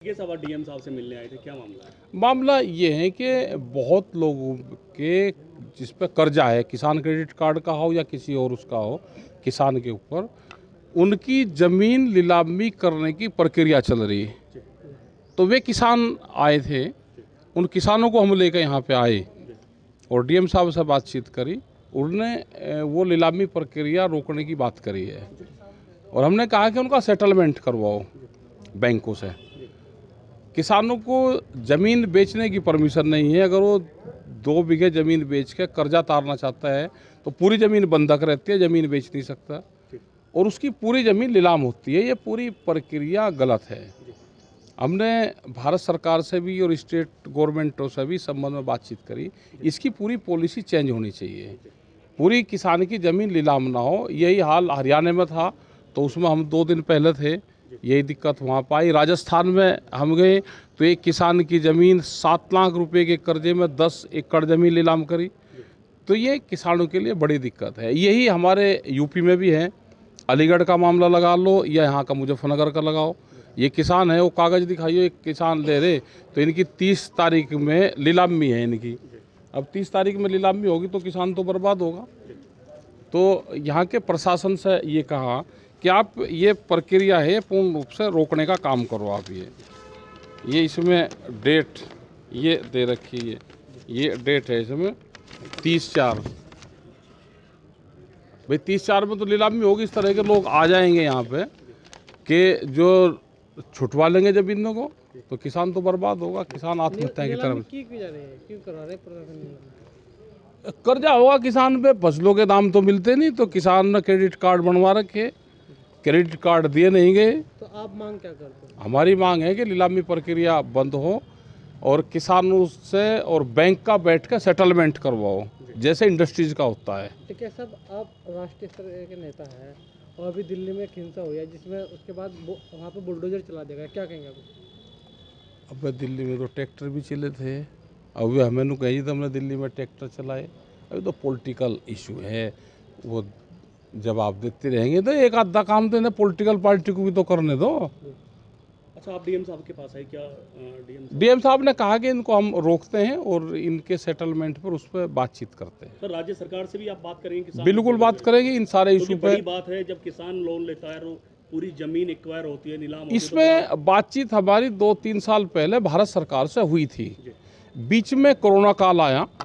ये सवाल डीएम साहब से मिलने आए थे, क्या मामला है? मामला ये है कि बहुत लोगों के जिस पे कर्जा है, किसान क्रेडिट कार्ड का हो या किसी और उसका हो, किसान के ऊपर उनकी ज़मीन नीलामी करने की प्रक्रिया चल रही है। तो वे किसान आए थे, उन किसानों को हम लेकर यहाँ पे आए और डीएम साहब से बातचीत करी। उन्होंने वो नीलामी प्रक्रिया रोकने की बात करी है और हमने कहा कि उनका सेटलमेंट करवाओ बैंकों से। किसानों को ज़मीन बेचने की परमिशन नहीं है। अगर वो 2 बीघे ज़मीन बेच के कर्जा तारना चाहता है तो पूरी ज़मीन बंधक रहती है, ज़मीन बेच नहीं सकता और उसकी पूरी ज़मीन नीलाम होती है। ये पूरी प्रक्रिया गलत है। हमने भारत सरकार से भी और स्टेट गवर्नमेंटों से भी संबंध में बातचीत करी। इसकी पूरी पॉलिसी चेंज होनी चाहिए। पूरी किसान की ज़मीन नीलाम ना हो। यही हाल हरियाणा में था तो उसमें हम 2 दिन पहले थे, यही दिक्कत वहाँ पाई। राजस्थान में हम गए तो एक किसान की ज़मीन 7 लाख रुपए के कर्जे में 10 एकड़ ज़मीन नीलाम करी। तो ये किसानों के लिए बड़ी दिक्कत है। यही हमारे यूपी में भी है। अलीगढ़ का मामला लगा लो या यहाँ का मुजफ्फरनगर का लगाओ। ये किसान है, वो कागज़ दिखाइए, एक किसान ले रहे तो इनकी 30 तारीख में नीलामी है इनकी। अब 30 तारीख में नीलामी होगी तो किसान तो बर्बाद होगा। तो यहाँ के प्रशासन से ये कहा कि आप ये प्रक्रिया है पूर्ण रूप से रोकने का काम करो आप। ये इसमें डेट ये दे रखी है, ये डेट है इसमें 30/4। भाई 30/4 में तो नीलामी होगी। इस तरह के लोग आ जाएंगे यहाँ पे कि जो छुटवा लेंगे ज़मीनों को तो किसान तो बर्बाद होगा। किसान आत्महत्या की तरफ क्यों करा रहे प्रशासन? कर्जा होगा किसान पे, फसलों के दाम तो मिलते नहीं तो किसान ने क्रेडिट कार्ड बनवा रखे, क्रेडिट कार्ड दिए नहीं गए। तो आप मांग क्या करते हैं? हमारी मांग है कि नीलामी प्रक्रिया बंद हो और किसानों से और बैंक का बैठ कर सेटलमेंट करवाओ जैसे इंडस्ट्रीज का होता है। ठीक है साहब, आप राष्ट्रीय स्तर के नेता हैं और अभी दिल्ली में एक हिंसा हुई है जिसमें उसके बाद वहाँ पे बुलडोजर चला देगा, क्या कहेंगे आप? अब दिल्ली में तो ट्रैक्टर भी चले थे। अभी हमें कही तो हमने दिल्ली में ट्रैक्टर चलाए। अभी तो पॉलिटिकल इशू है, वो जवाब देते रहेंगे। तो एक आधा काम तो इन्हें पॉलिटिकल पार्टी को भी तो करने दो। अच्छा, आप डीएम साहब के पास आए, क्या डीएम साहब ने कहा कि इनको हम रोकते हैं और इनके सेटलमेंट पर उस पर बातचीत करते हैं। सर, राज्य सरकार से भी आप बात करेंगे? किसान बिल्कुल बात करेंगे इन सारे इशू पे। बड़ी बात है जब किसान लोन लेता है, पूरी जमीन एक्वायर होती है, नीलाम होती है। इसमें बातचीत हमारी 2-3 साल पहले भारत सरकार से हुई थी। बीच में कोरोना काल आया।